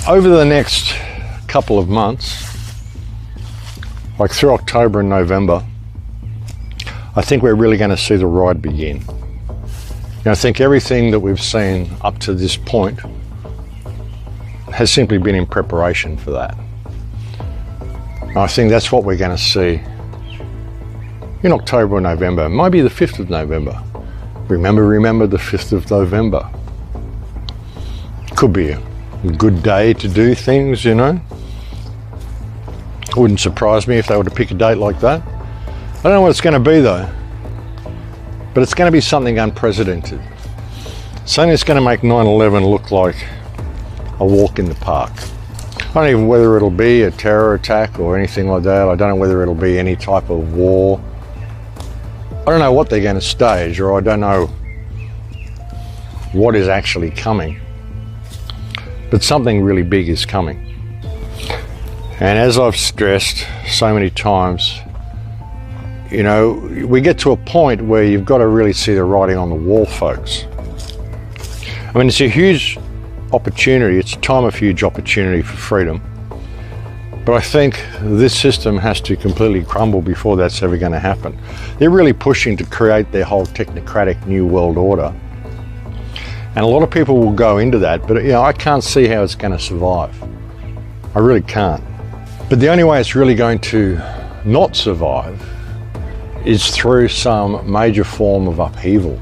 over the next couple of months, like through October and November, I think we're really going to see the ride begin. I think everything that we've seen up to this point has simply been in preparation for that. I think that's what we're going to see in October or November, maybe the 5th of November. Remember the 5th of November. Could be a good day to do things, you know. Wouldn't surprise me if they were to pick a date like that. I don't know what it's going to be though, but it's going to be something unprecedented. Something that's going to make 9/11 look like a walk in the park. I don't even know whether it'll be a terror attack or anything like that. I don't know whether it'll be any type of war. I don't know what they're going to stage, or I don't know what is actually coming. But something really big is coming. And as I've stressed so many times, you know, we get to a point where you've got to really see the writing on the wall, folks. I mean, it's a huge opportunity. It's a time of huge opportunity for freedom. But I think this system has to completely crumble before that's ever going to happen. They're really pushing to create their whole technocratic new world order. And a lot of people will go into that, but you know, I can't see how it's going to survive. I really can't. But the only way it's really going to not survive is through some major form of upheaval.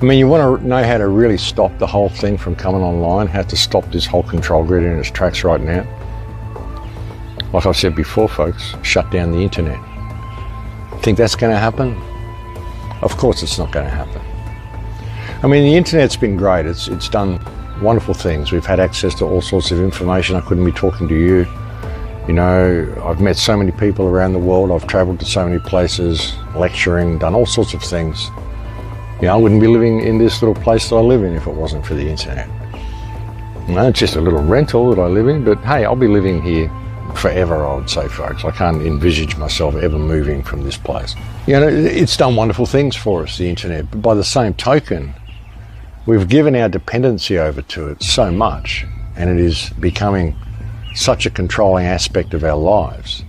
I mean, you want to know how to really stop the whole thing from coming online, how to stop this whole control grid in its tracks right now. Like I've said before, folks, shut down the internet. Think that's going to happen? Of course it's not going to happen. I mean, the internet's been great. It's done wonderful things. We've had access to all sorts of information. I couldn't be talking to you. You know, I've met so many people around the world. I've traveled to so many places, lecturing, done all sorts of things. You know, I wouldn't be living in this little place that I live in if it wasn't for the internet. You know, it's just a little rental that I live in, but hey, I'll be living here forever, I would say, folks. I can't envisage myself ever moving from this place. You know, it's done wonderful things for us, the internet, but by the same token, we've given our dependency over to it so much, and it is becoming such a controlling aspect of our lives.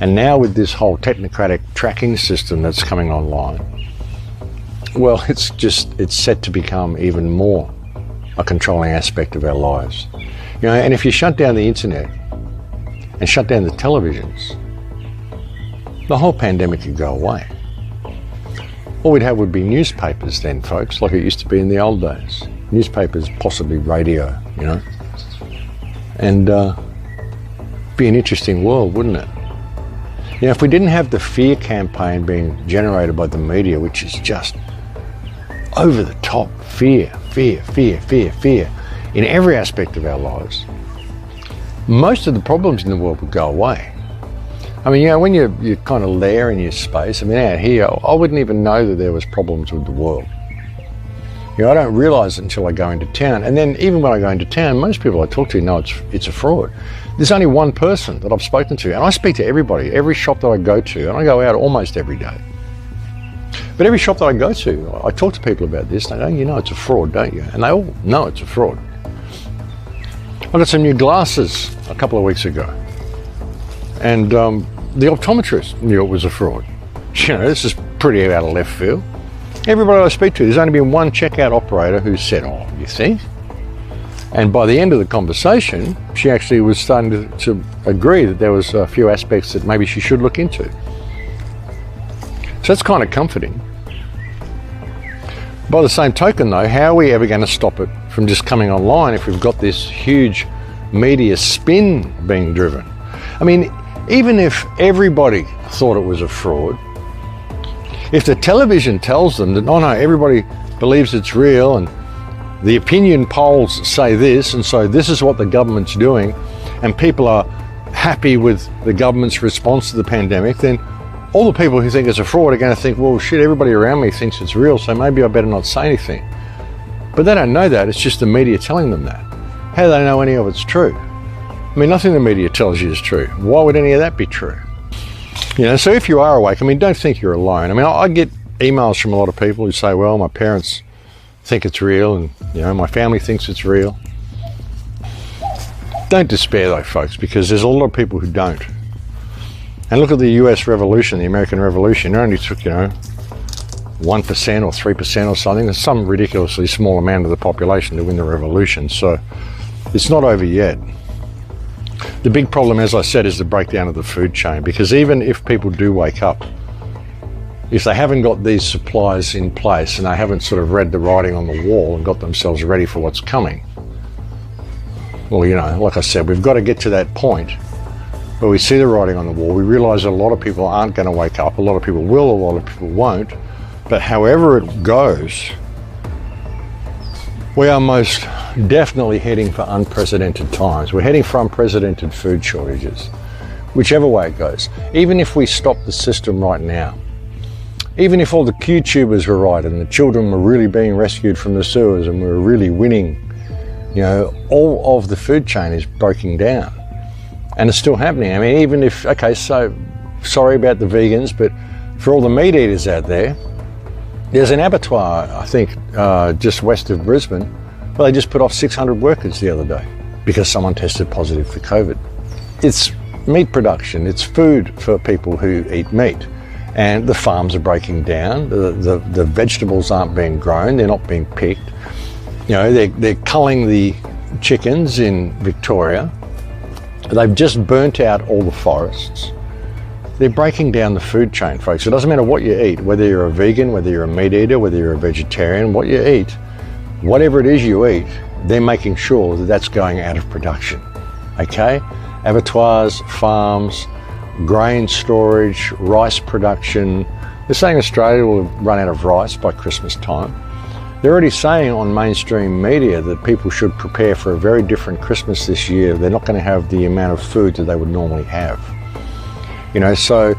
And now with this whole technocratic tracking system that's coming online, well, it's set to become even more a controlling aspect of our lives. You know, and if you shut down the internet and shut down the televisions, the whole pandemic could go away. All we'd have would be newspapers then, folks, like it used to be in the old days. Newspapers, possibly radio, you know. And be an interesting world, wouldn't it? You know, if we didn't have the fear campaign being generated by the media, which is just over the top, fear in every aspect of our lives, most of the problems in the world would go away. I mean, you know, when you're kind of there in your space, I mean, out here, I wouldn't even know that there was problems with the world. You know, I don't realise it until I go into town. And then even when I go into town, most people I talk to know it's a fraud. There's only one person that I've spoken to, and I speak to everybody, every shop that I go to, and I go out almost every day. But every shop that I go to, I talk to people about this, and they go, you know it's a fraud, don't you? And they all know it's a fraud. I got some new glasses a couple of weeks ago, and the optometrist knew it was a fraud. You know, this is pretty out of left field. Everybody I speak to, there's only been one checkout operator who said, oh, you think? And by the end of the conversation, she actually was starting to agree that there was a few aspects that maybe she should look into. So that's kind of comforting. By the same token though, how are we ever going to stop it from just coming online if we've got this huge media spin being driven? I mean, even if everybody thought it was a fraud, if the television tells them that, oh no, everybody believes it's real and the opinion polls say this, and so this is what the government's doing, and people are happy with the government's response to the pandemic, then all the people who think it's a fraud are going to think, well, shit, everybody around me thinks it's real, so maybe I better not say anything. But they don't know that. It's just the media telling them that. How do they know any of it's true? I mean, nothing the media tells you is true. Why would any of that be true? You know, so if you are awake, I mean, don't think you're alone. I mean, I get emails from a lot of people who say, well, my parents think it's real, and, you know, my family thinks it's real. Don't despair though, folks, because there's a lot of people who don't. And look at the US Revolution, the American Revolution. It only took, 1% or 3% or something, some ridiculously small amount of the population to win the revolution. So it's not over yet. The big problem, as I said, is the breakdown of the food chain, because even if people do wake up, if they haven't got these supplies in place and they haven't sort of read the writing on the wall and got themselves ready for what's coming, well, like I said, we've got to get to that point where we see the writing on the wall. We realise that a lot of people aren't going to wake up. A lot of people will, a lot of people won't. But however it goes, we are most definitely heading for unprecedented times. We're heading for unprecedented food shortages, whichever way it goes. Even if we stop the system right now, even if all the Q tubers were right and the children were really being rescued from the sewers and we were really winning, all of the food chain is breaking down. And it's still happening. I mean, even if, okay, so sorry about the vegans, but for all the meat eaters out there, there's an abattoir, I think, just west of Brisbane, where they just put off 600 workers the other day because someone tested positive for COVID. It's meat production, it's food for people who eat meat. And the farms are breaking down, the vegetables aren't being grown, they're not being picked. They're culling the chickens in Victoria. They've just burnt out all the forests. They're breaking down the food chain, folks. It doesn't matter what you eat, whether you're a vegan, whether you're a meat eater, whether you're a vegetarian, what you eat, whatever it is you eat, they're making sure that that's going out of production, okay? Abattoirs, farms, grain storage, rice production. They're saying Australia will run out of rice by Christmas time. They're already saying on mainstream media that people should prepare for a very different Christmas this year. They're not going to have the amount of food that they would normally have. So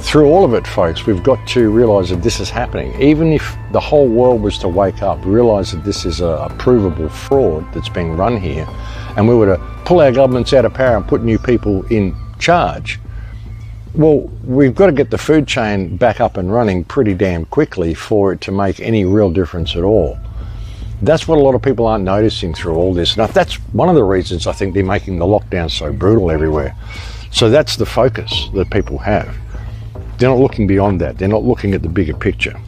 through all of it, folks, we've got to realise that this is happening. Even if the whole world was to wake up, realise that this is a provable fraud that's being run here, and we were to pull our governments out of power and put new people in charge, well, we've got to get the food chain back up and running pretty damn quickly for it to make any real difference at all. That's what a lot of people aren't noticing through all this. Now, that's one of the reasons I think they're making the lockdown so brutal everywhere. So that's the focus that people have. They're not looking beyond that. They're not looking at the bigger picture.